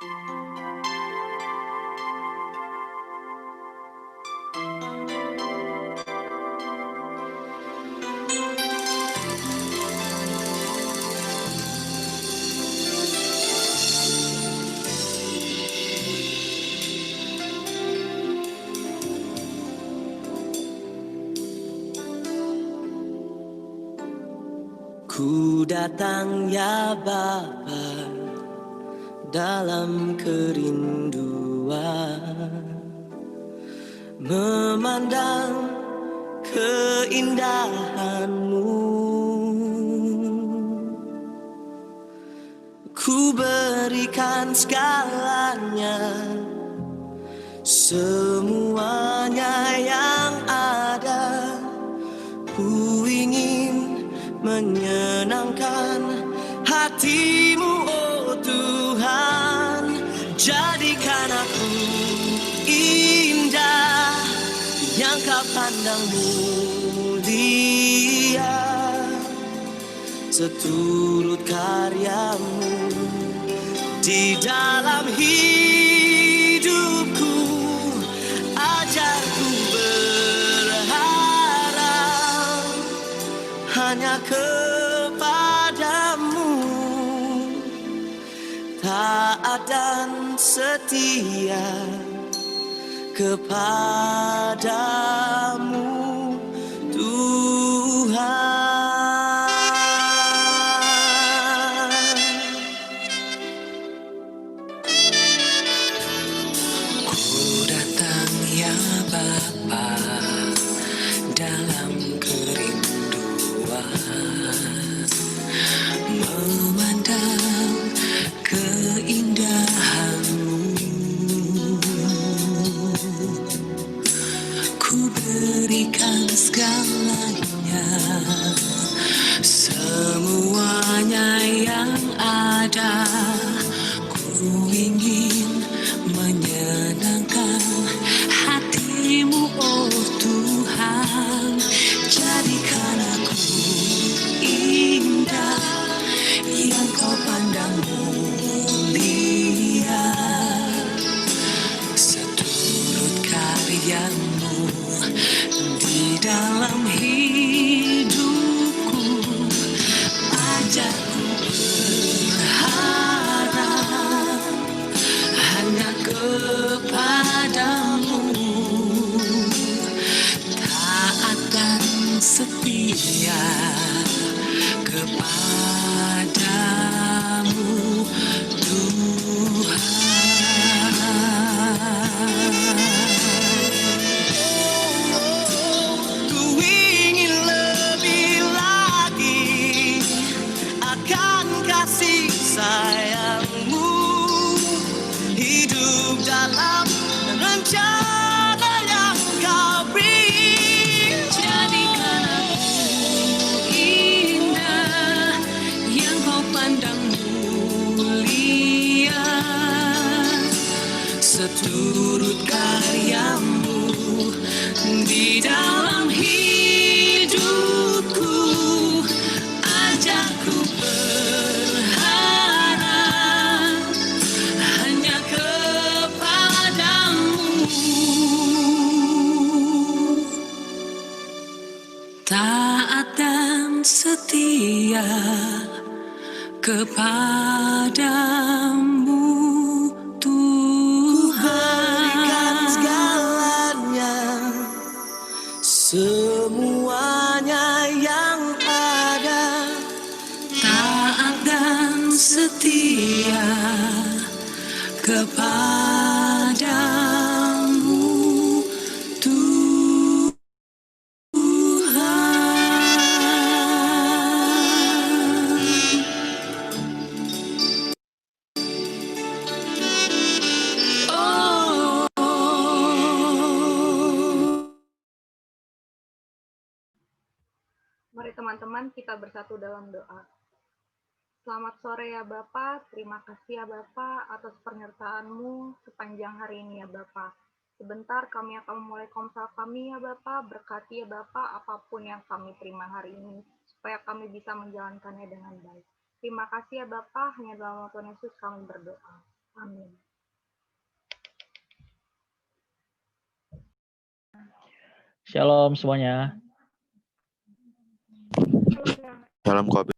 Ku datang ya Bapa dalam kerinduan, memandang keindahan-Mu. Ku berikan segalanya, semuanya yang ada. Ku ingin menyenangkan hati-Mu, oh Tuhan. Jadikan aku indah yang Kau pandang mulia, seturut karya-Mu di dalam hidupku. Ajarku berharap hanya kepada-Mu, taat dan setia kepada-Mu, Tuhan. Ku datang ya Bapa dalam kerinduan, memandang keindahan-Mu. Ku berikan segalanya, semuanya yang ada. Ku ingin menyenangkan hati-Mu, oh Tuhan. Jadikan aku indah yang Kau pandang mulia, seturut karya-Mu di dalam hidupku. Ajarku berharap hanya kepada-Mu, taat dan setia kepada-Mu, Tuhan. Ku ingin lebih lagi akan kasih sayang-Mu, hidup dalam rencana yang Kau beri. Jadikan aku indah yang Kau pandang mulia, seturut karya-Mu di dalam hidupku. Ajarku berharap hanya kepada-Mu, taat dan setia kepada-Mu, Tuhan. Ku berikan segalanya, semuanya yang ada. Taat dan setia kepada-Mu, Tuhan. Mari teman-teman kita bersatu dalam doa. Selamat sore ya Bapak, terima kasih ya Bapak atas penyertaan-Mu sepanjang hari ini ya Bapak. Sebentar kami akan memulai komsel kami ya Bapak, berkati ya Bapak apapun yang kami terima hari ini, supaya kami bisa menjalankannya dengan baik. Terima kasih ya Bapak, hanya dalam nama Tuhan Yesus kami berdoa. Amin. Shalom semuanya. Shalom Kobe.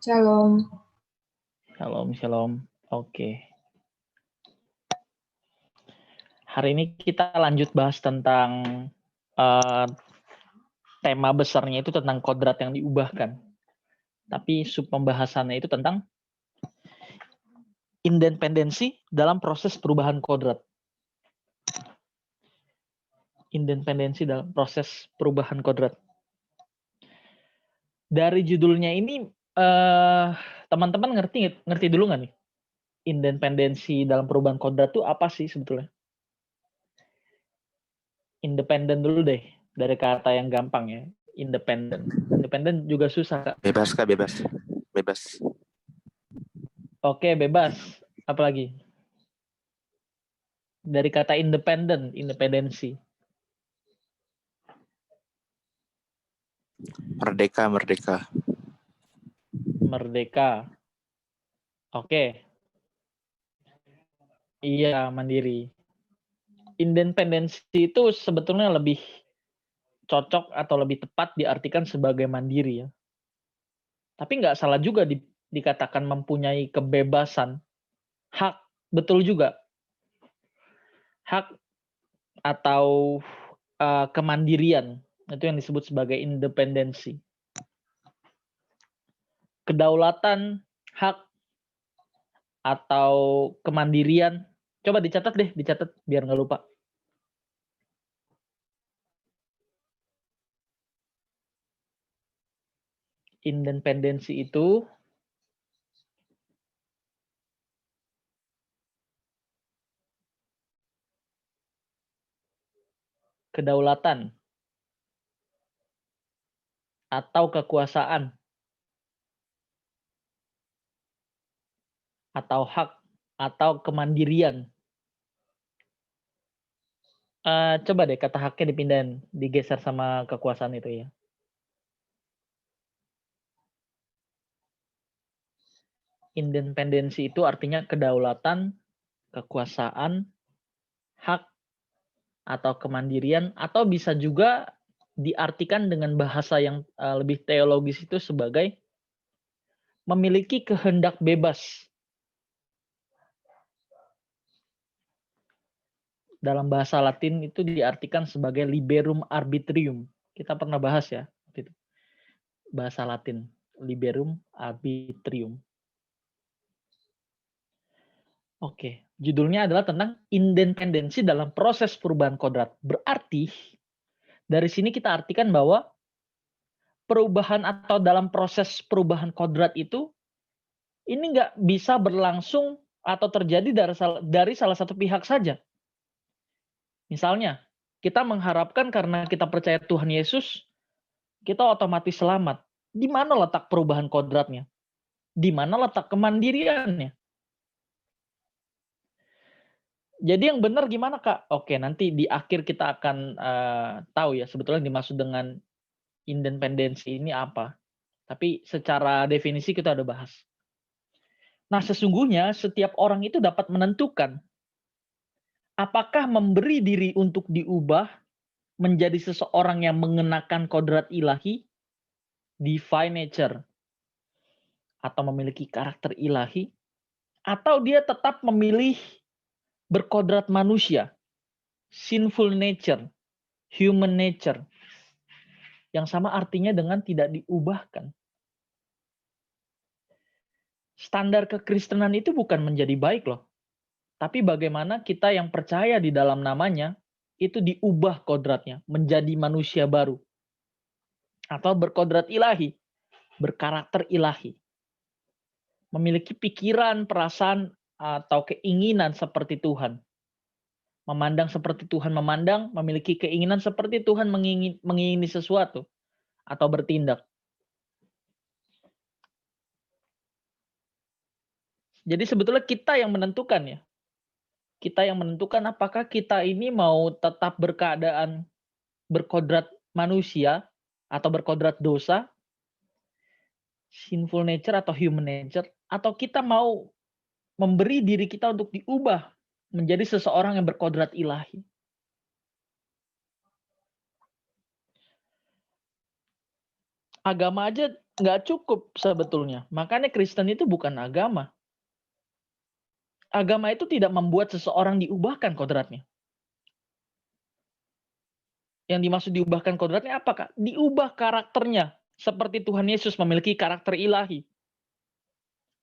Shalom. Shalom. Oke. Hari ini kita lanjut bahas tentang tema besarnya itu tentang kodrat yang diubahkan. Tapi sub pembahasannya itu tentang independensi dalam proses perubahan kodrat. Independensi dalam proses perubahan kodrat. Dari judulnya ini teman-teman ngerti dulu nggak nih? Independensi dalam perubahan kodrat itu apa sih sebetulnya? Independen dulu deh, dari kata yang gampang ya. Independen juga susah, Kak. Bebas Kak, bebas. Oke, bebas. Apalagi? Dari kata independensi. Merdeka. Oke. Iya, mandiri. Independensi itu sebetulnya lebih cocok atau lebih tepat diartikan sebagai mandiri ya. Tapi nggak salah juga dikatakan mempunyai kebebasan. Hak, betul juga. Hak atau kemandirian, itu yang disebut sebagai independensi. Kedaulatan, hak, atau kemandirian. Coba dicatat biar nggak lupa. Independensi itu kedaulatan atau kekuasaan atau hak atau kemandirian. Coba deh kata haknya dipindahin, digeser sama kekuasaan itu ya. Independensi itu artinya kedaulatan, kekuasaan, hak, atau kemandirian, atau bisa juga diartikan dengan bahasa yang lebih teologis itu sebagai memiliki kehendak bebas. Dalam bahasa Latin itu diartikan sebagai liberum arbitrium. Kita pernah bahas ya, bahasa Latin, liberum arbitrium. Oke, judulnya adalah tentang independensi dalam proses perubahan kodrat. Berarti dari sini kita artikan bahwa perubahan atau dalam proses perubahan kodrat itu ini nggak bisa berlangsung atau terjadi dari salah satu pihak saja. Misalnya, kita mengharapkan karena kita percaya Tuhan Yesus, kita otomatis selamat. Di mana letak perubahan kodratnya? Di mana letak kemandiriannya? Jadi yang benar gimana, Kak? Oke, nanti di akhir kita akan tahu ya sebetulnya dimaksud dengan independensi ini apa. Tapi secara definisi kita udah bahas. Nah, sesungguhnya setiap orang itu dapat menentukan apakah memberi diri untuk diubah menjadi seseorang yang mengenakan kodrat ilahi, divine nature, atau memiliki karakter ilahi, atau dia tetap memilih berkodrat manusia, sinful nature, human nature, yang sama artinya dengan tidak diubahkan. Standar kekristenan itu bukan menjadi baik loh, tapi bagaimana kita yang percaya di dalam namanya, itu diubah kodratnya, menjadi manusia baru. Atau berkodrat ilahi, berkarakter ilahi. Memiliki pikiran, perasaan, atau keinginan seperti Tuhan. Memandang seperti Tuhan memandang, memiliki keinginan seperti Tuhan mengingini sesuatu. Atau bertindak. Jadi sebetulnya kita yang menentukan ya. Kita yang menentukan apakah kita ini mau tetap berkeadaan berkodrat manusia atau berkodrat dosa, sinful nature atau human nature, atau kita mau memberi diri kita untuk diubah menjadi seseorang yang berkodrat ilahi. Agama aja nggak cukup sebetulnya. Makanya Kristen itu bukan agama. Agama itu tidak membuat seseorang diubahkan kodratnya. Yang dimaksud diubahkan kodratnya apa, Kak? Diubah karakternya. Seperti Tuhan Yesus memiliki karakter ilahi.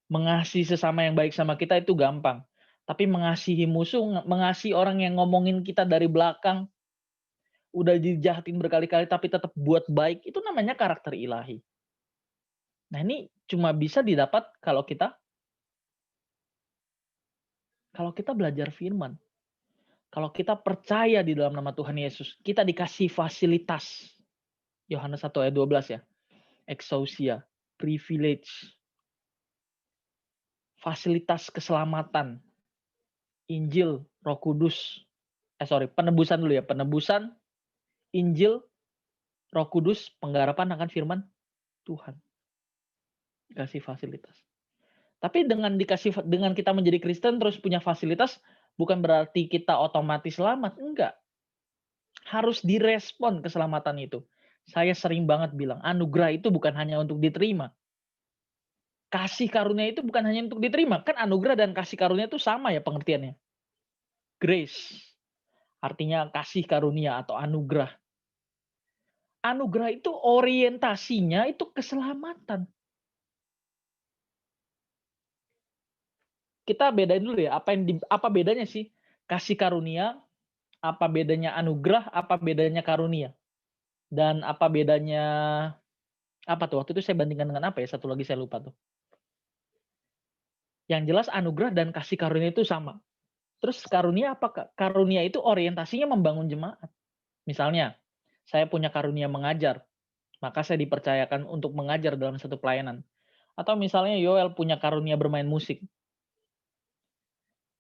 Mengasihi sesama yang baik sama kita itu gampang. Tapi mengasihi musuh, mengasihi orang yang ngomongin kita dari belakang, udah dijahatin berkali-kali tapi tetap buat baik, itu namanya karakter ilahi. Nah ini cuma bisa didapat kalau kita belajar firman. Kalau kita percaya di dalam nama Tuhan Yesus, kita dikasih fasilitas. Yohanes 1 ayat 12 ya. Exousia, privilege, fasilitas keselamatan, Injil, Roh Kudus. Penebusan dulu ya. Penebusan, Injil, Roh Kudus, penggarapan akan firman Tuhan. Dikasih fasilitas. Tapi dengan kita menjadi Kristen terus punya fasilitas, bukan berarti kita otomatis selamat. Enggak. Harus direspon keselamatan itu. Saya sering banget bilang, anugerah itu bukan hanya untuk diterima. Kasih karunia itu bukan hanya untuk diterima. Kan anugerah dan kasih karunia itu sama ya pengertiannya. Grace. Artinya kasih karunia atau anugerah. Anugerah itu orientasinya itu keselamatan. Kita bedain dulu ya, apa bedanya sih kasih karunia, apa bedanya anugerah, apa bedanya karunia, dan apa bedanya apa tuh? Waktu itu saya bandingkan dengan apa ya? Satu lagi saya lupa tuh. Yang jelas anugerah dan kasih karunia itu sama. Terus karunia apa, Kak? Karunia itu orientasinya membangun jemaat. Misalnya, saya punya karunia mengajar, maka saya dipercayakan untuk mengajar dalam satu pelayanan. Atau misalnya Yoel punya karunia bermain musik.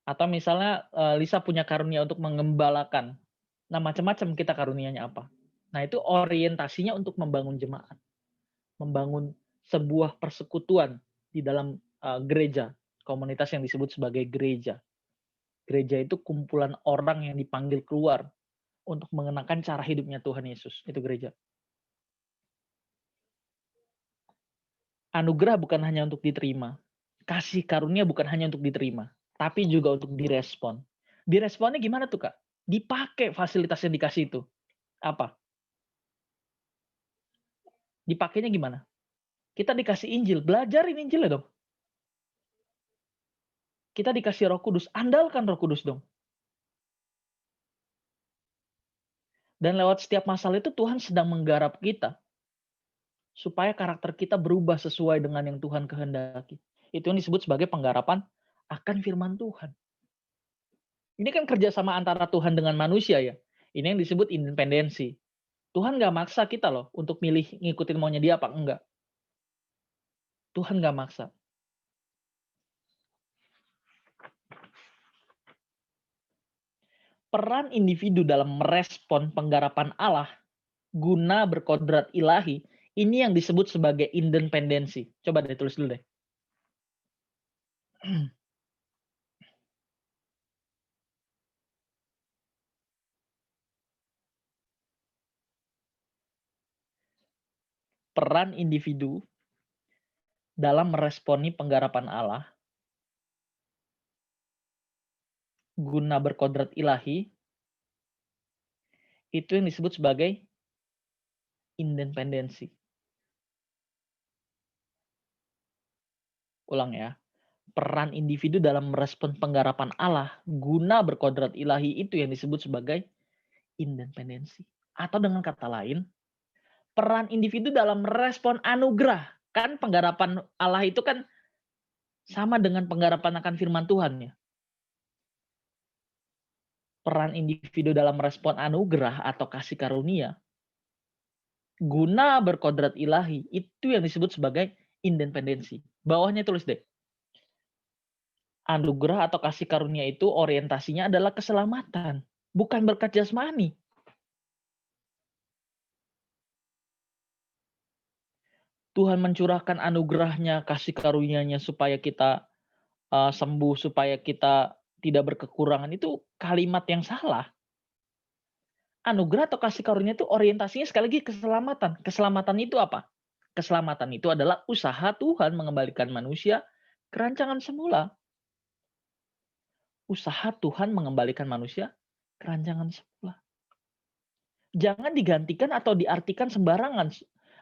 Atau misalnya Lisa punya karunia untuk mengembalakan. Nah, macam-macam kita karunianya apa. Nah, itu orientasinya untuk membangun jemaat. Membangun sebuah persekutuan di dalam gereja. Komunitas yang disebut sebagai gereja. Gereja itu kumpulan orang yang dipanggil keluar untuk mengenakan cara hidupnya Tuhan Yesus. Itu gereja. Anugerah bukan hanya untuk diterima. Kasih karunia bukan hanya untuk diterima. Tapi juga untuk direspon. Diresponnya gimana tuh, Kak? Dipakai fasilitas yang dikasih itu. Apa? Dipakainya gimana? Kita dikasih Injil, belajarin Injil ya dong. Kita dikasih Roh Kudus, andalkan Roh Kudus dong. Dan lewat setiap masalah itu Tuhan sedang menggarap kita. Supaya karakter kita berubah sesuai dengan yang Tuhan kehendaki. Itu yang disebut sebagai penggarapan akan firman Tuhan. Ini kan kerjasama antara Tuhan dengan manusia ya. Ini yang disebut independensi. Tuhan gak maksa kita loh untuk milih ngikutin maunya dia apa enggak. Tuhan gak maksa. Peran individu dalam merespon penggarapan Allah guna berkodrat ilahi, ini yang disebut sebagai independensi. Coba deh tulis dulu deh. Peran individu dalam meresponi penggarapan Allah guna berkodrat ilahi, itu yang disebut sebagai independensi. Ulang ya. Peran individu dalam merespon penggarapan Allah guna berkodrat ilahi, itu yang disebut sebagai independensi. Atau dengan kata lain, peran individu dalam merespon anugerah. Kan penggarapan Allah itu kan sama dengan penggarapan akan firman Tuhan ya. Peran individu dalam merespon anugerah atau kasih karunia guna berkodrat ilahi, itu yang disebut sebagai independensi. Bawahnya tulis deh. Anugerah atau kasih karunia itu orientasinya adalah keselamatan, bukan berkat jasmani. Tuhan mencurahkan anugerahnya, kasih karunia-Nya supaya kita sembuh, supaya kita tidak berkekurangan, itu kalimat yang salah. Anugerah atau kasih karunia itu orientasinya sekali lagi keselamatan. Keselamatan itu apa? Keselamatan itu adalah usaha Tuhan mengembalikan manusia ke rancangan semula. Usaha Tuhan mengembalikan manusia ke rancangan semula. Jangan digantikan atau diartikan sembarangan.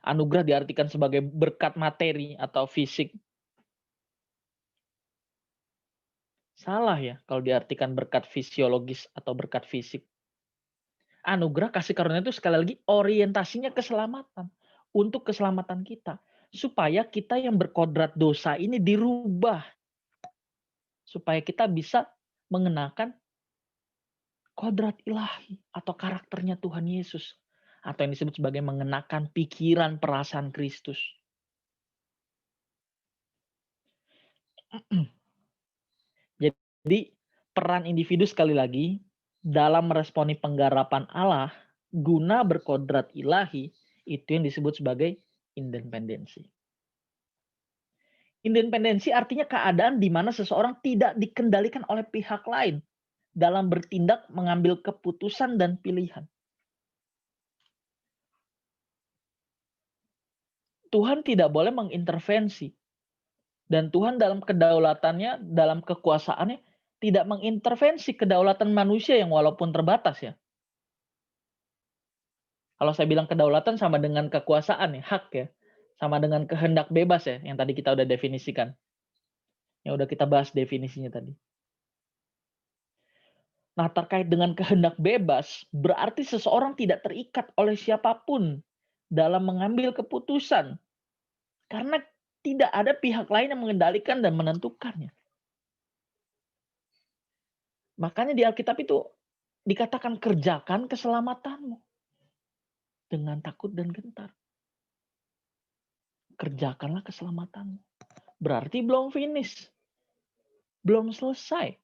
Anugerah diartikan sebagai berkat materi atau fisik. Salah ya kalau diartikan berkat fisiologis atau berkat fisik. Anugerah kasih karunia itu sekali lagi orientasinya keselamatan. Untuk keselamatan kita. Supaya kita yang berkodrat dosa ini dirubah. Supaya kita bisa mengenakan kodrat ilahi atau karakternya Tuhan Yesus. Atau yang disebut sebagai mengenakan pikiran perasaan Kristus. Jadi peran individu sekali lagi dalam meresponi penggarapan Allah guna berkodrat ilahi itu yang disebut sebagai independensi. Independensi artinya keadaan di mana seseorang tidak dikendalikan oleh pihak lain dalam bertindak, mengambil keputusan dan pilihan. Tuhan tidak boleh mengintervensi. Dan Tuhan dalam kedaulatannya, dalam kekuasaannya, tidak mengintervensi kedaulatan manusia yang walaupun terbatas ya. Kalau saya bilang kedaulatan sama dengan kekuasaan ya, hak ya. Sama dengan kehendak bebas ya, yang tadi kita udah definisikan. Yang udah kita bahas definisinya tadi. Nah, terkait dengan kehendak bebas, berarti seseorang tidak terikat oleh siapapun dalam mengambil keputusan. Karena tidak ada pihak lain yang mengendalikan dan menentukannya. Makanya di Alkitab itu dikatakan kerjakan keselamatanmu dengan takut dan gentar. Kerjakanlah keselamatanmu. Berarti belum finish. Belum selesai.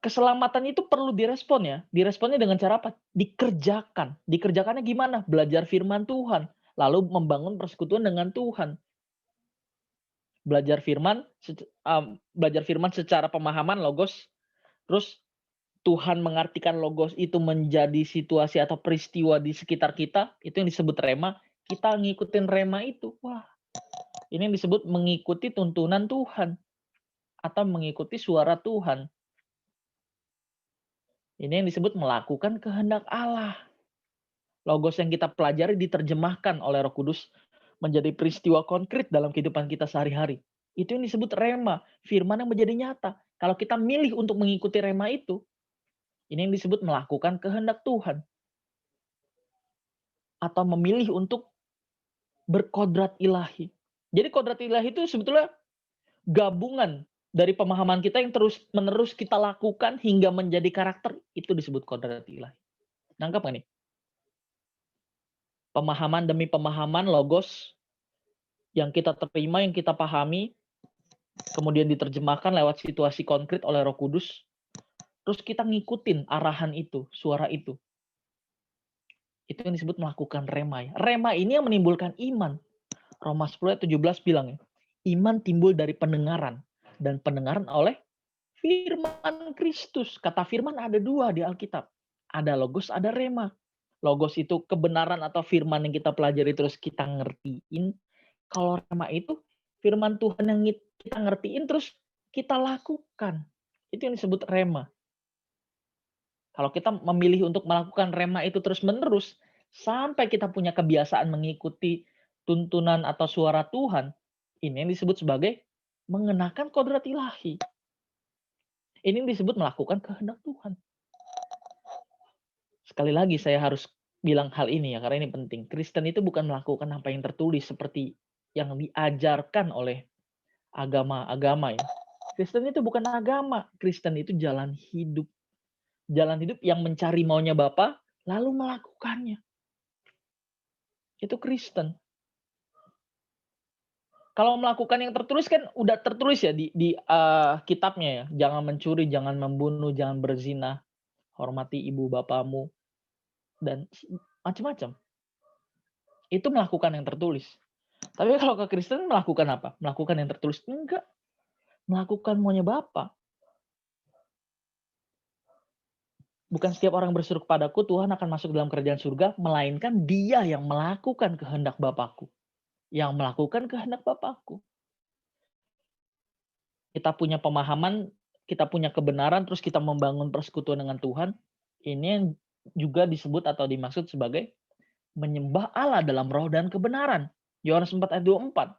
Keselamatan itu perlu direspon ya. Diresponnya dengan cara apa? Dikerjakan. Dikerjakannya gimana? Belajar firman Tuhan. Lalu membangun persekutuan dengan Tuhan. Belajar firman secara pemahaman logos. Terus Tuhan mengartikan logos itu menjadi situasi atau peristiwa di sekitar kita. Itu yang disebut rema. Kita ngikutin rema itu. Wah, ini yang disebut mengikuti tuntunan Tuhan. Atau mengikuti suara Tuhan. Ini yang disebut melakukan kehendak Allah. Logos yang kita pelajari diterjemahkan oleh Roh Kudus menjadi peristiwa konkret dalam kehidupan kita sehari-hari. Itu yang disebut rema, firman yang menjadi nyata. Kalau kita milih untuk mengikuti rema itu, ini yang disebut melakukan kehendak Tuhan. Atau memilih untuk berkodrat ilahi. Jadi kodrat ilahi itu sebetulnya gabungan dari pemahaman kita yang terus-menerus kita lakukan hingga menjadi karakter, itu disebut kodrat ilahi. Nangkap nggak nih? Pemahaman demi pemahaman logos yang kita terima, yang kita pahami, kemudian diterjemahkan lewat situasi konkret oleh Roh Kudus, terus kita ngikutin arahan itu, suara itu. Itu yang disebut melakukan rema. Rema ini yang menimbulkan iman. Roma 10 ayat 17 bilang ya, iman timbul dari pendengaran. Dan pendengaran oleh firman Kristus. Kata firman ada dua di Alkitab. Ada logos, ada rema. Logos itu kebenaran atau firman yang kita pelajari terus kita ngertiin. Kalau rema itu firman Tuhan yang kita ngertiin terus kita lakukan. Itu yang disebut rema. Kalau kita memilih untuk melakukan rema itu terus-menerus, sampai kita punya kebiasaan mengikuti tuntunan atau suara Tuhan, ini yang disebut sebagai mengenakan kodrat ilahi. Ini yang disebut melakukan kehendak Tuhan. Sekali lagi saya harus bilang hal ini ya, karena ini penting. Kristen itu bukan melakukan apa yang tertulis seperti yang diajarkan oleh agama-agama ya. Kristen itu bukan agama. Kristen itu jalan hidup. Jalan hidup yang mencari maunya Bapa, lalu melakukannya. Itu Kristen. Kalau melakukan yang tertulis kan udah tertulis ya di kitabnya ya. Jangan mencuri, jangan membunuh, jangan berzina, hormati ibu bapamu, dan macam-macam. Itu melakukan yang tertulis. Tapi kalau ke Kristen melakukan apa? Melakukan yang tertulis? Enggak. Melakukan maunya Bapa. Bukan setiap orang berseru kepadaku, Tuhan akan masuk dalam kerajaan surga, melainkan dia yang melakukan kehendak Bapakku. Yang melakukan kehendak Bapakku. Kita punya pemahaman, kita punya kebenaran, terus kita membangun persekutuan dengan Tuhan. Ini yang juga disebut atau dimaksud sebagai menyembah Allah dalam roh dan kebenaran. Yohanes 4 ayat 24.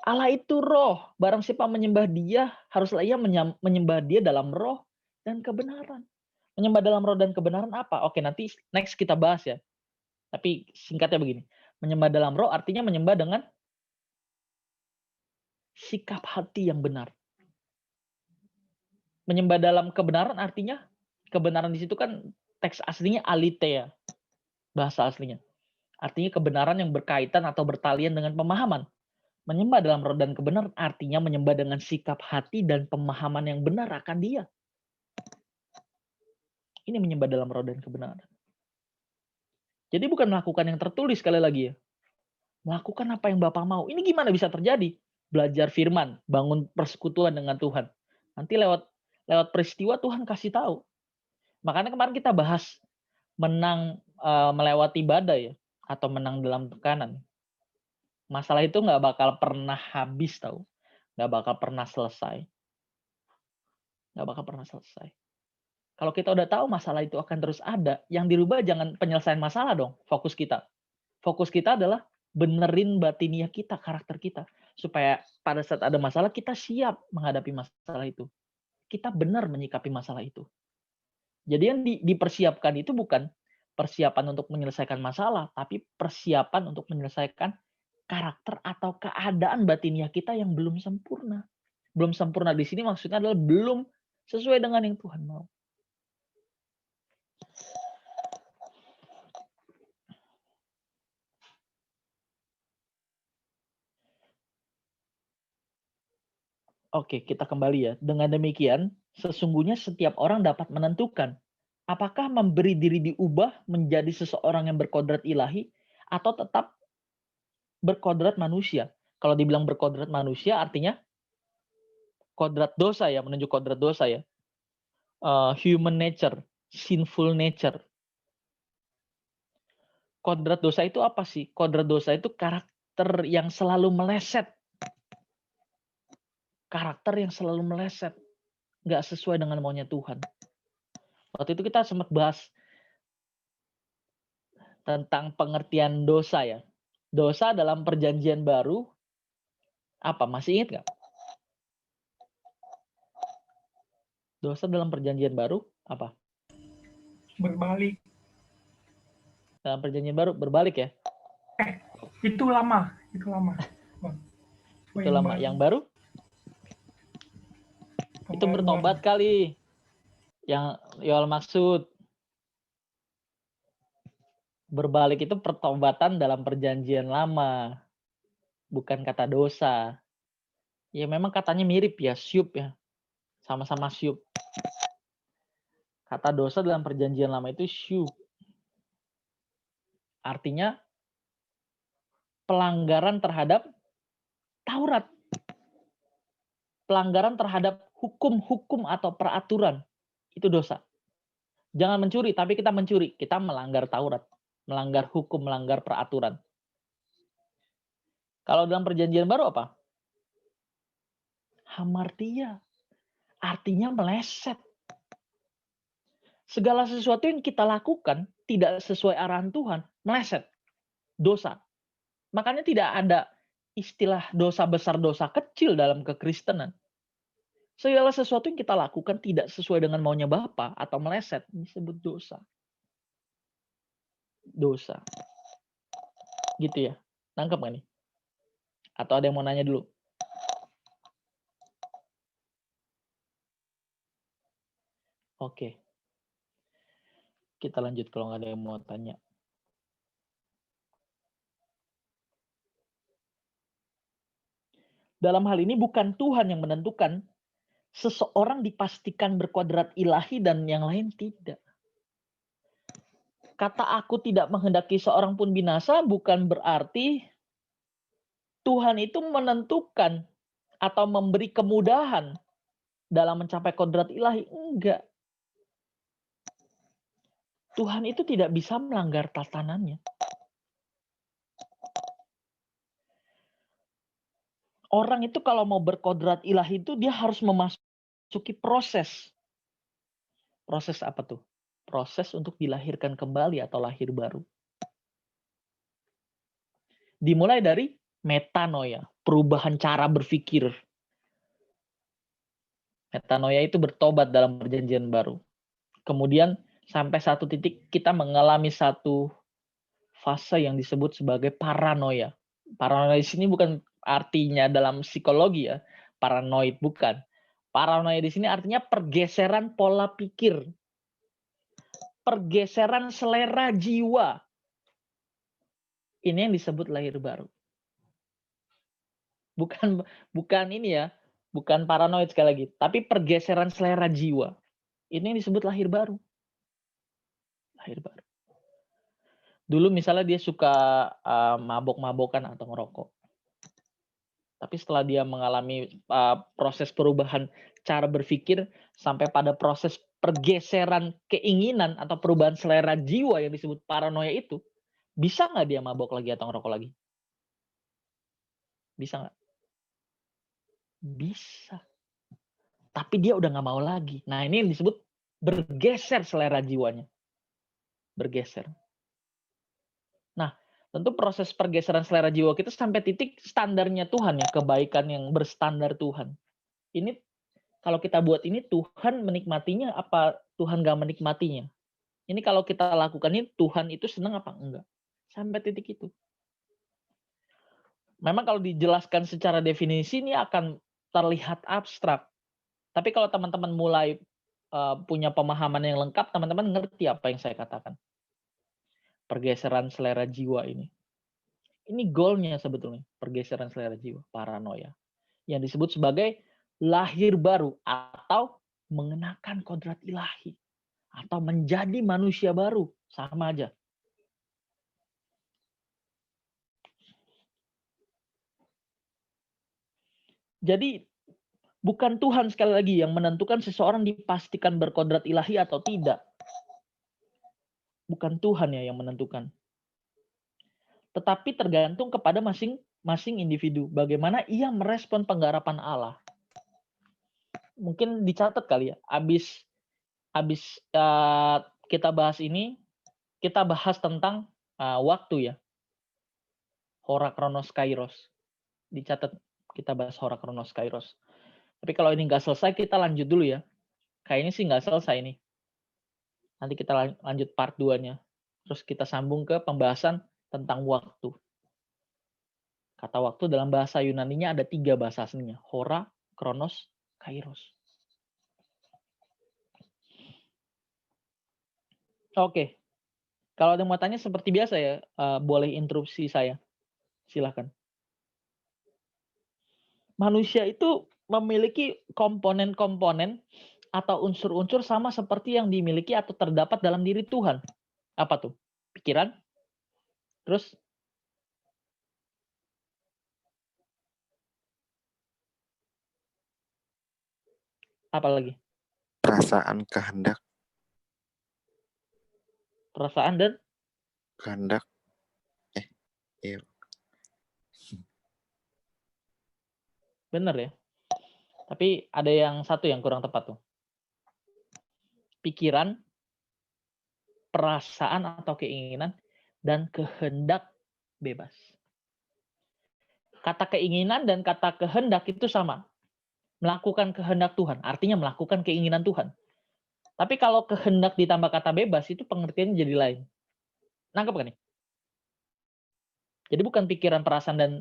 Allah itu roh. Barang siapa menyembah dia, haruslah ia menyembah dia dalam roh dan kebenaran. Menyembah dalam roh dan kebenaran apa? Oke, nanti next kita bahas ya. Tapi singkatnya begini. Menyembah dalam roh artinya menyembah dengan sikap hati yang benar. Menyembah dalam kebenaran artinya, kebenaran di situ kan teks aslinya aletheia. Bahasa aslinya. Artinya kebenaran yang berkaitan atau bertalian dengan pemahaman. Menyembah dalam roh dan kebenaran artinya menyembah dengan sikap hati dan pemahaman yang benar akan dia. Ini menyembah dalam roh dan kebenaran. Jadi bukan melakukan yang tertulis sekali lagi ya. Melakukan apa yang Bapa mau. Ini gimana bisa terjadi? Belajar firman, bangun persekutuan dengan Tuhan. Nanti lewat peristiwa Tuhan kasih tahu. Makanya kemarin kita bahas menang melewati badai ya, atau menang dalam tekanan. Masalah itu nggak bakal pernah habis tahu. Nggak bakal pernah selesai. Nggak bakal pernah selesai. Kalau kita udah tahu masalah itu akan terus ada, yang dirubah jangan penyelesaian masalah dong, fokus kita. Fokus kita adalah benerin batiniah kita, karakter kita. Supaya pada saat ada masalah, kita siap menghadapi masalah itu. Kita benar menyikapi masalah itu. Jadi yang dipersiapkan itu bukan persiapan untuk menyelesaikan masalah, tapi persiapan untuk menyelesaikan karakter atau keadaan batiniah kita yang belum sempurna. Belum sempurna di sini maksudnya adalah belum sesuai dengan yang Tuhan mau. Oke, kita kembali ya. Dengan demikian, sesungguhnya setiap orang dapat menentukan apakah memberi diri diubah menjadi seseorang yang berkodrat ilahi atau tetap berkodrat manusia. Kalau dibilang berkodrat manusia artinya kodrat dosa ya, menuju kodrat dosa ya. Human nature, sinful nature. Kodrat dosa itu apa sih? Kodrat dosa itu karakter yang selalu meleset. Karakter yang selalu meleset. Nggak sesuai dengan maunya Tuhan. Waktu itu kita sempat bahas tentang pengertian dosa ya. Dosa dalam perjanjian baru, apa? Masih ingat nggak? Dosa dalam perjanjian baru, apa? Berbalik. Dalam perjanjian baru, berbalik ya? Itu lama. Itu lama. Itu lama. Yang baru? Itu bertobat kali. Yang Yoel maksud. Berbalik itu pertobatan dalam perjanjian lama. Bukan kata dosa. Ya memang katanya mirip ya, syub ya. Sama-sama syub. Kata dosa dalam perjanjian lama itu syub. Artinya pelanggaran terhadap Taurat. Pelanggaran terhadap hukum-hukum atau peraturan. Itu dosa. Jangan mencuri, tapi kita mencuri. Kita melanggar Taurat. Melanggar hukum, melanggar peraturan. Kalau dalam perjanjian baru apa? Hamartia. Artinya meleset. Segala sesuatu yang kita lakukan tidak sesuai arahan Tuhan, meleset. Dosa. Makanya tidak ada istilah dosa besar, dosa kecil dalam kekristenan. Segala sesuatu yang kita lakukan tidak sesuai dengan maunya Bapa atau meleset, disebut dosa. Dosa. Gitu ya. Nangkep nggak nih? Atau ada yang mau nanya dulu? Oke. Kita lanjut kalau nggak ada yang mau tanya. Dalam hal ini bukan Tuhan yang menentukan seseorang dipastikan berkodrat ilahi dan yang lain tidak. kata aku tidak menghendaki seorang pun binasa bukan berarti Tuhan itu menentukan atau memberi kemudahan dalam mencapai kodrat ilahi. Enggak. Tuhan itu tidak bisa melanggar tatanannya. Orang itu kalau mau berkodrat ilahi itu dia harus memasuki proses. Proses apa tuh? Proses untuk dilahirkan kembali atau lahir baru. Dimulai dari metanoia, perubahan cara berpikir. Metanoia itu bertobat dalam perjanjian baru. Kemudian sampai satu titik kita mengalami satu fase yang disebut sebagai paranoia. Paranoia di sini bukan artinya dalam psikologi ya, paranoid bukan. Paranoia di sini artinya pergeseran pola pikir. Pergeseran selera jiwa. Ini yang disebut lahir baru. Bukan ini ya, bukan paranoid sekali lagi, tapi pergeseran selera jiwa. Ini yang disebut lahir baru. Lahir baru. Dulu misalnya dia suka mabok-mabokan atau ngerokok. Tapi setelah dia mengalami proses perubahan cara berpikir sampai pada proses pergeseran keinginan atau perubahan selera jiwa yang disebut paranoia itu, bisa nggak dia mabok lagi atau ngerokok lagi? Bisa nggak? Bisa. Tapi dia udah nggak mau lagi. Nah ini yang disebut bergeser selera jiwanya. Bergeser. Nah, tentu proses pergeseran selera jiwa kita sampai titik standarnya Tuhan ya, kebaikan yang berstandar Tuhan. Ini kalau kita buat ini Tuhan menikmatinya apa Tuhan gak menikmatinya? Ini kalau kita lakukan ini Tuhan itu senang apa enggak? Sampai titik itu. Memang kalau dijelaskan secara definisi ini akan terlihat abstrak. Tapi kalau teman-teman mulai punya pemahaman yang lengkap, teman-teman ngerti apa yang saya katakan. Pergeseran selera jiwa ini. Ini goalnya sebetulnya, pergeseran selera jiwa, paranoia. Yang disebut sebagai lahir baru atau mengenakan kodrat ilahi. Atau menjadi manusia baru, sama aja. Jadi bukan Tuhan sekali lagi yang menentukan seseorang dipastikan berkodrat ilahi atau tidak. Bukan Tuhan ya yang menentukan. Tetapi tergantung kepada masing-masing individu. Bagaimana ia merespon penggarapan Allah. Mungkin dicatat kali ya. Habis kita bahas ini, kita bahas tentang waktu ya. Hora kronos kairos. Dicatat kita bahas hora kronos kairos. Tapi kalau ini nggak selesai, kita lanjut dulu ya. Kayaknya sih nggak selesai nih. Nanti kita lanjut part 2-nya. Terus kita sambung ke pembahasan tentang waktu. Kata waktu dalam bahasa Yunani-nya ada 3 bahasa aslinya. Hora, kronos, kairos. Oke. Kalau ada yang mau tanya seperti biasa ya, boleh interupsi saya. Silahkan. Manusia itu memiliki komponen-komponen atau unsur-unsur sama seperti yang dimiliki atau terdapat dalam diri Tuhan. Apa tuh? Pikiran. Terus apa lagi? Perasaan, kehendak, Perasaan dan kehendak. Iya. benar ya. Tapi ada yang satu yang kurang tepat tuh. Pikiran, perasaan atau keinginan, dan kehendak bebas. Kata keinginan dan kata kehendak itu sama. Melakukan kehendak Tuhan, artinya melakukan keinginan Tuhan. Tapi kalau kehendak ditambah kata bebas, itu pengertiannya jadi lain. Nangkep kan nih? Jadi bukan pikiran, perasaan, dan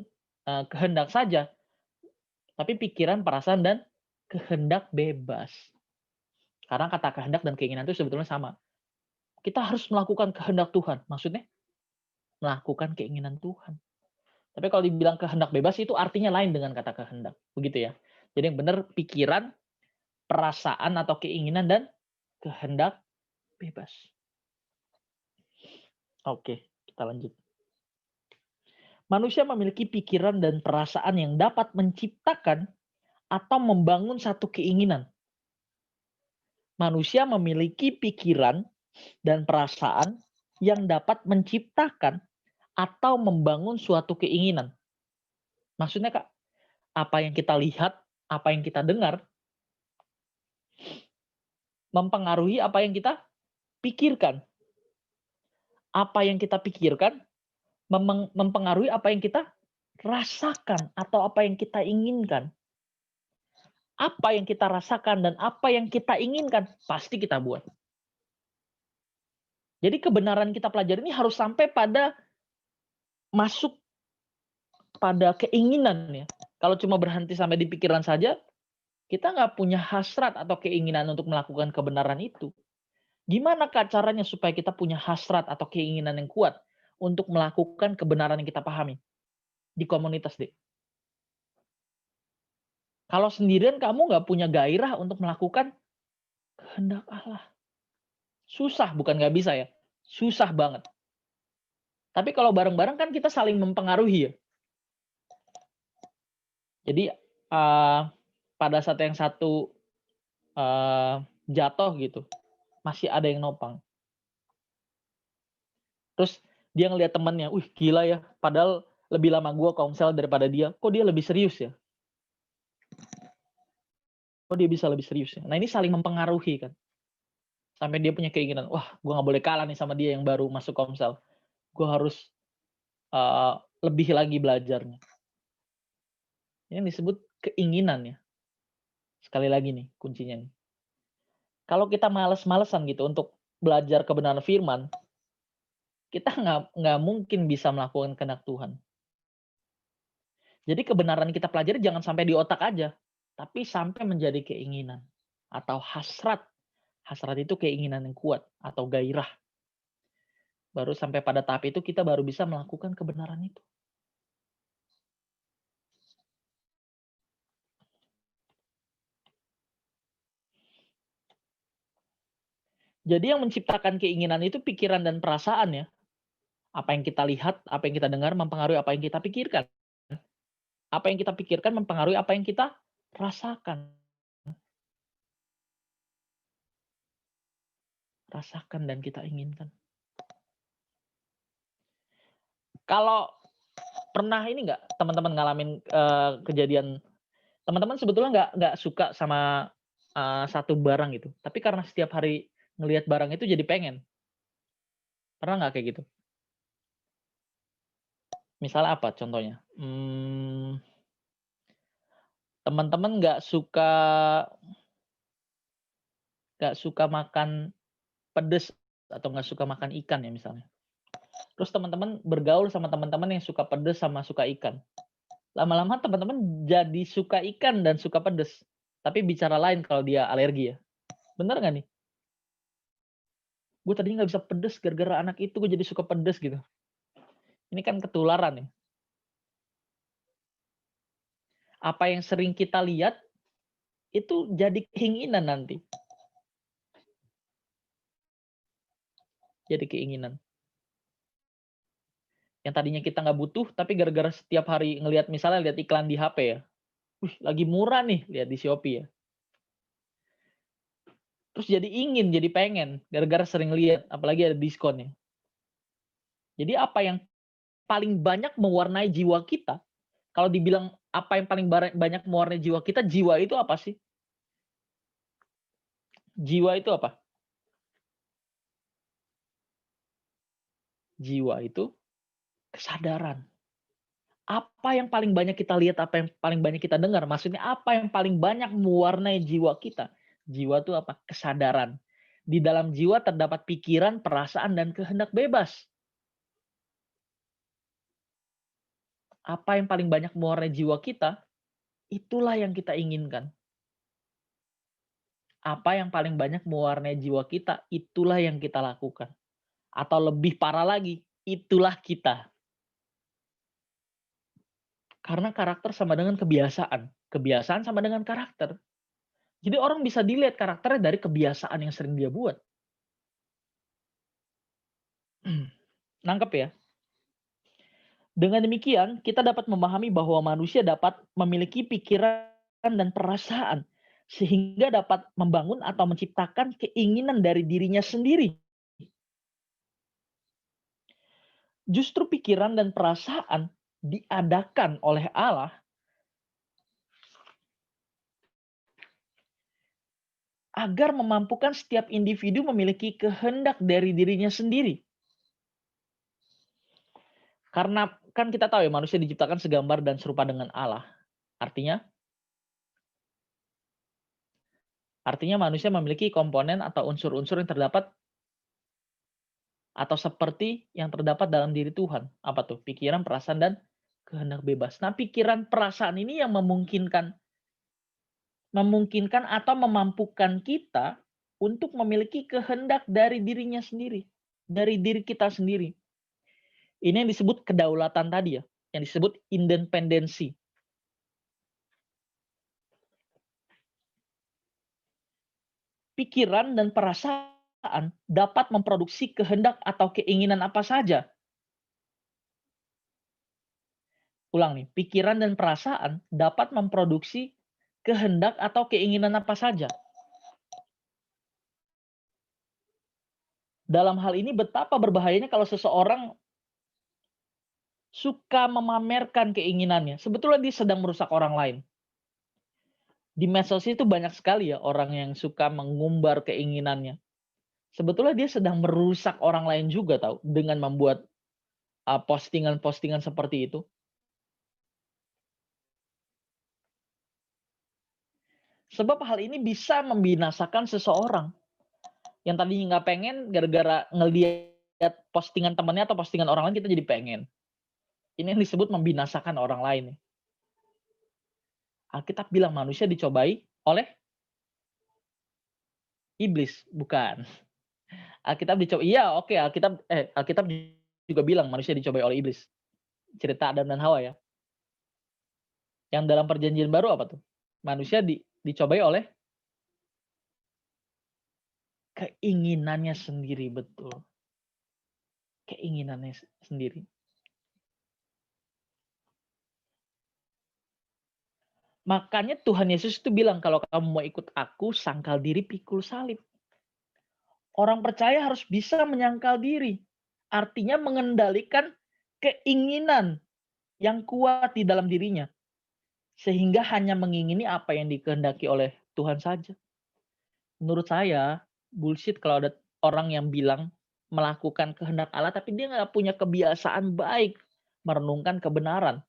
kehendak saja, tapi pikiran, perasaan, dan kehendak bebas. Karena kata kehendak dan keinginan itu sebetulnya sama. Kita harus melakukan kehendak Tuhan. Maksudnya, melakukan keinginan Tuhan. Tapi kalau dibilang kehendak bebas, itu artinya lain dengan kata kehendak. Begitu ya. Jadi yang benar pikiran, perasaan atau keinginan, dan kehendak bebas. Oke, kita lanjut. Manusia memiliki pikiran dan perasaan yang dapat menciptakan atau membangun satu keinginan. Manusia memiliki pikiran dan perasaan yang dapat menciptakan atau membangun suatu keinginan. Maksudnya, Kak, apa yang kita lihat, apa yang kita dengar, mempengaruhi apa yang kita pikirkan. Apa yang kita pikirkan mempengaruhi apa yang kita rasakan atau apa yang kita inginkan. Apa yang kita rasakan dan apa yang kita inginkan pasti kita buat. Jadi kebenaran kita pelajari ini harus sampai pada masuk pada keinginan ya. Kalau cuma berhenti sampai di pikiran saja, kita nggak punya hasrat atau keinginan untuk melakukan kebenaran itu. Gimana Kak caranya supaya kita punya hasrat atau keinginan yang kuat untuk melakukan kebenaran yang kita pahami di komunitas, Dek? Kalau sendirian kamu nggak punya gairah untuk melakukan kehendak Allah. Susah, bukan nggak bisa ya. Susah banget. Tapi kalau bareng-bareng kan kita saling mempengaruhi ya. Jadi pada saat yang satu jatuh gitu, masih ada yang nopang. Terus dia ngelihat temannya, wih gila ya, padahal lebih lama gue komsel daripada dia, kok dia lebih serius ya? Kok dia bisa lebih serius ya? Nah ini saling mempengaruhi kan. Sampai dia punya keinginan, wah gue gak boleh kalah nih sama dia yang baru masuk komsel. Gue harus lebih lagi belajarnya. Ini disebut keinginan ya. Sekali lagi nih kuncinya nih. Kalau kita males-malesan gitu untuk belajar kebenaran firman, kita nggak mungkin bisa melakukan kehendak Tuhan. Jadi kebenaran kita pelajari jangan sampai di otak aja, tapi sampai menjadi keinginan atau hasrat. Hasrat itu keinginan yang kuat atau gairah. Baru sampai pada tahap itu kita baru bisa melakukan kebenaran itu. Jadi yang menciptakan keinginan itu pikiran dan perasaan ya. Apa yang kita lihat, apa yang kita dengar mempengaruhi apa yang kita pikirkan. Apa yang kita pikirkan mempengaruhi apa yang kita rasakan. Rasakan dan kita inginkan. Kalau pernah ini nggak teman-teman ngalamin kejadian, teman-teman sebetulnya nggak suka sama satu barang gitu, tapi karena setiap hari ngelihat barang itu jadi pengen. Pernah nggak kayak gitu? Misalnya apa contohnya? Teman-teman nggak suka makan pedes atau nggak suka makan ikan ya misalnya. Terus teman-teman bergaul sama teman-teman yang suka pedes sama suka ikan. Lama-lama teman-teman jadi suka ikan dan suka pedes. Tapi bicara lain kalau dia alergi ya. Bener nggak nih? Gue tadinya nggak bisa pedes gara-gara anak itu gue jadi suka pedes gitu. Ini kan ketularan ya. Apa yang sering kita lihat itu jadi keinginan nanti. Jadi keinginan. Yang tadinya kita nggak butuh, tapi gara-gara setiap hari ngelihat misalnya lihat iklan di HP ya. Wih, lagi murah nih, lihat di Shopee ya. Terus jadi ingin, jadi pengen, gara-gara sering lihat, apalagi ada diskonnya. Jadi apa yang paling banyak mewarnai jiwa kita, kalau dibilang apa yang paling banyak mewarnai jiwa kita, jiwa itu apa sih? Jiwa itu apa? Jiwa itu kesadaran. Apa yang paling banyak kita lihat, apa yang paling banyak kita dengar, maksudnya apa yang paling banyak mewarnai jiwa kita? Jiwa itu apa? Kesadaran. Di dalam jiwa terdapat pikiran, perasaan, dan kehendak bebas. Apa yang paling banyak mewarnai jiwa kita, itulah yang kita inginkan. Apa yang paling banyak mewarnai jiwa kita, itulah yang kita lakukan. Atau lebih parah lagi, itulah kita. Karena karakter sama dengan kebiasaan. Kebiasaan sama dengan karakter. Jadi orang bisa dilihat karakternya dari kebiasaan yang sering dia buat. Nangkep ya? Dengan demikian, kita dapat memahami bahwa manusia dapat memiliki pikiran dan perasaan, sehingga dapat membangun atau menciptakan keinginan dari dirinya sendiri. Justru pikiran dan perasaan diadakan oleh Allah agar memampukan setiap individu memiliki kehendak dari dirinya sendiri. Karena kan kita tahu ya, manusia diciptakan segambar dan serupa dengan Allah. Artinya manusia memiliki komponen atau unsur-unsur yang terdapat atau seperti yang terdapat dalam diri Tuhan. Apa tuh? Pikiran, perasaan, dan kehendak bebas. Nah, pikiran, perasaan ini yang memungkinkan atau memampukan kita untuk memiliki kehendak dari dirinya sendiri, dari diri kita sendiri. Ini yang disebut kedaulatan tadi ya, yang disebut independensi. Pikiran dan perasaan dapat memproduksi kehendak atau keinginan apa saja. Ulang nih, pikiran dan perasaan dapat memproduksi kehendak atau keinginan apa saja. Dalam hal ini betapa berbahayanya kalau seseorang suka memamerkan keinginannya. Sebetulnya dia sedang merusak orang lain. Di medsos itu banyak sekali ya orang yang suka mengumbar keinginannya. Sebetulnya dia sedang merusak orang lain juga tahu dengan membuat postingan-postingan seperti itu. Sebab hal ini bisa membinasakan seseorang yang tadinya nggak pengen gara-gara ngelihat postingan temannya atau postingan orang lain kita jadi pengen. Ini yang disebut membinasakan orang lain. Alkitab bilang manusia dicobai oleh iblis, bukan. Alkitab dicobai. Iya, oke, Alkitab juga bilang manusia dicobai oleh iblis. Cerita Adam dan Hawa ya. Yang dalam perjanjian baru apa tuh? Manusia dicobai oleh keinginannya sendiri, betul. Keinginannya sendiri. Makanya Tuhan Yesus itu bilang, kalau kamu mau ikut aku, sangkal diri, pikul salib. Orang percaya harus bisa menyangkal diri. Artinya mengendalikan keinginan yang kuat di dalam dirinya. Sehingga hanya mengingini apa yang dikehendaki oleh Tuhan saja. Menurut saya, bullshit kalau ada orang yang bilang melakukan kehendak Allah, tapi dia nggak punya kebiasaan baik merenungkan kebenaran.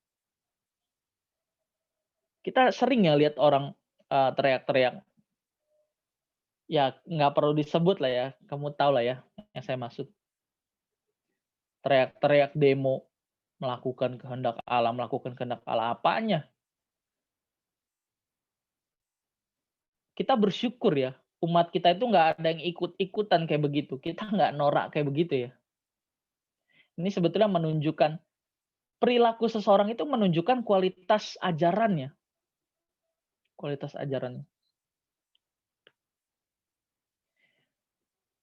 Kita sering ya lihat orang teriak-teriak. Ya nggak perlu disebut lah ya, kamu tahu lah ya yang saya maksud. Teriak-teriak demo, melakukan kehendak Allah apanya? Kita bersyukur ya, umat kita itu nggak ada yang ikut-ikutan kayak begitu. Kita nggak norak kayak begitu ya. Ini sebetulnya menunjukkan perilaku seseorang itu menunjukkan kualitas ajarannya. Kualitas ajarannya.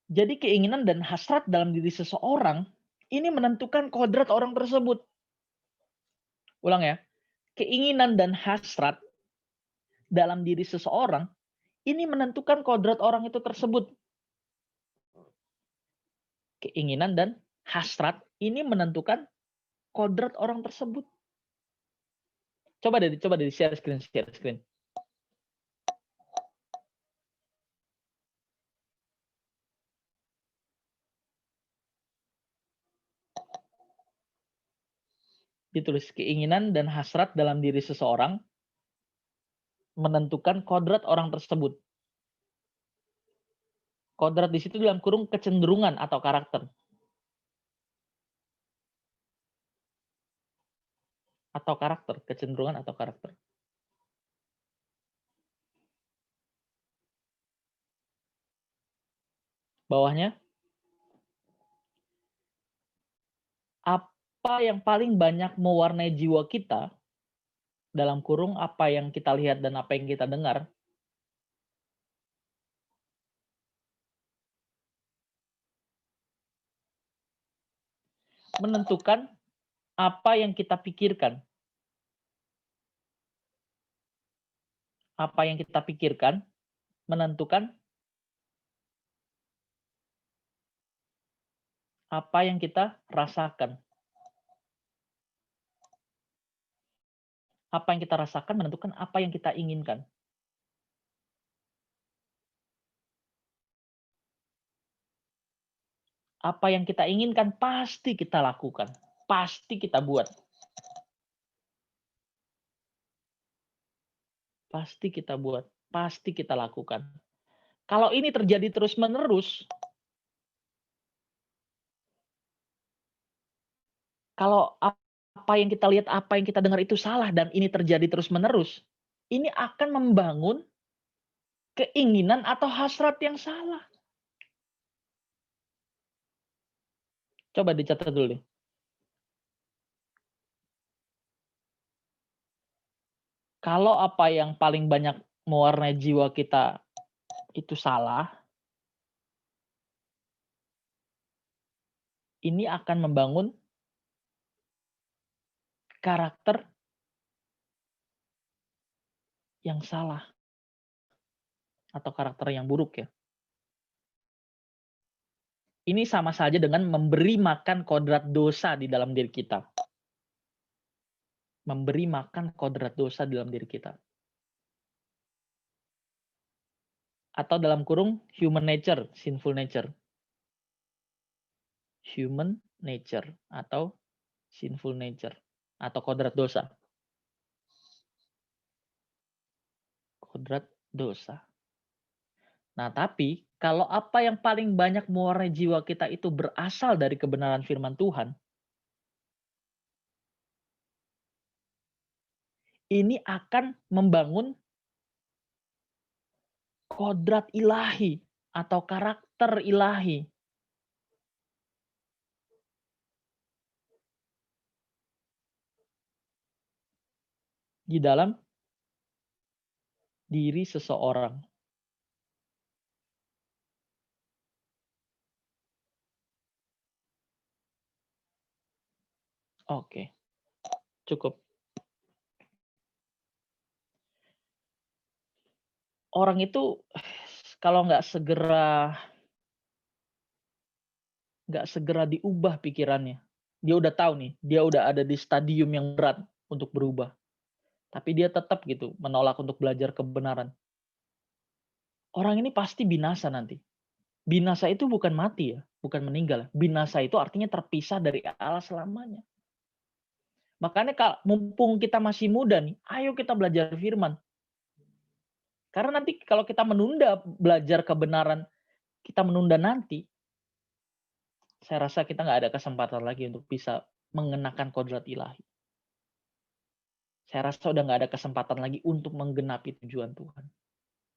Jadi keinginan dan hasrat dalam diri seseorang ini menentukan kodrat orang tersebut. Ulang ya. Keinginan dan hasrat dalam diri seseorang ini menentukan kodrat orang itu tersebut. Keinginan dan hasrat ini menentukan kodrat orang tersebut. Coba deh share screen. Ditulis keinginan dan hasrat dalam diri seseorang menentukan kodrat orang tersebut. Kodrat di situ dalam kurung kecenderungan atau karakter. Atau karakter, kecenderungan atau karakter. Bawahnya, apa yang paling banyak mewarnai jiwa kita, dalam kurung apa yang kita lihat dan apa yang kita dengar, menentukan apa yang kita pikirkan. Apa yang kita pikirkan menentukan apa yang kita rasakan. Apa yang kita rasakan menentukan apa yang kita inginkan. Apa yang kita inginkan pasti kita lakukan. Pasti kita buat. Pasti kita buat. Pasti kita lakukan. Kalau ini terjadi terus-menerus, kalau apa yang kita lihat, apa yang kita dengar itu salah dan ini terjadi terus-menerus, ini akan membangun keinginan atau hasrat yang salah. Coba dicatat dulu deh. Kalau apa yang paling banyak mewarnai jiwa kita itu salah, ini akan membangun karakter yang salah atau karakter yang buruk ya. Ini sama saja dengan memberi makan kodrat dosa di dalam diri kita. Memberi makan kodrat dosa di dalam diri kita. Atau dalam kurung human nature, sinful nature. Human nature atau sinful nature atau kodrat dosa. Kodrat dosa. Nah, tapi kalau apa yang paling banyak mewarnai jiwa kita itu berasal dari kebenaran firman Tuhan, ini akan membangun kodrat ilahi atau karakter ilahi. Di dalam diri seseorang. Oke, cukup. Orang itu kalau nggak segera diubah pikirannya. Dia udah tahu nih, dia udah ada di stadium yang berat untuk berubah. Tapi dia tetap gitu menolak untuk belajar kebenaran. Orang ini pasti binasa nanti. Binasa itu bukan mati ya, bukan meninggal. Binasa itu artinya terpisah dari Allah selamanya. Makanya mumpung kita masih muda nih, ayo kita belajar firman. Karena nanti kalau kita menunda belajar kebenaran, kita menunda nanti, saya rasa kita nggak ada kesempatan lagi untuk bisa mengenakan kodrat ilahi. Saya rasa udah nggak ada kesempatan lagi untuk menggenapi tujuan Tuhan.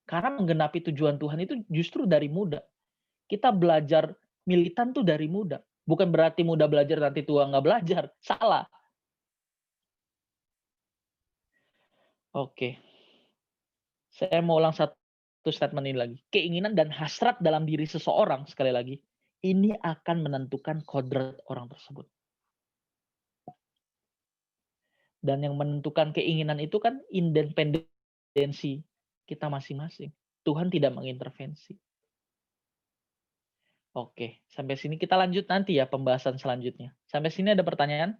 Karena menggenapi tujuan Tuhan itu justru dari muda. Kita belajar militan tuh dari muda. Bukan berarti muda belajar nanti tua nggak belajar. Salah. Oke. Saya mau ulang satu statement ini lagi. Keinginan dan hasrat dalam diri seseorang, sekali lagi, ini akan menentukan kodrat orang tersebut. Dan yang menentukan keinginan itu kan independensi kita masing-masing. Tuhan tidak mengintervensi. Oke, sampai sini kita lanjut nanti ya pembahasan selanjutnya. Sampai sini ada pertanyaan?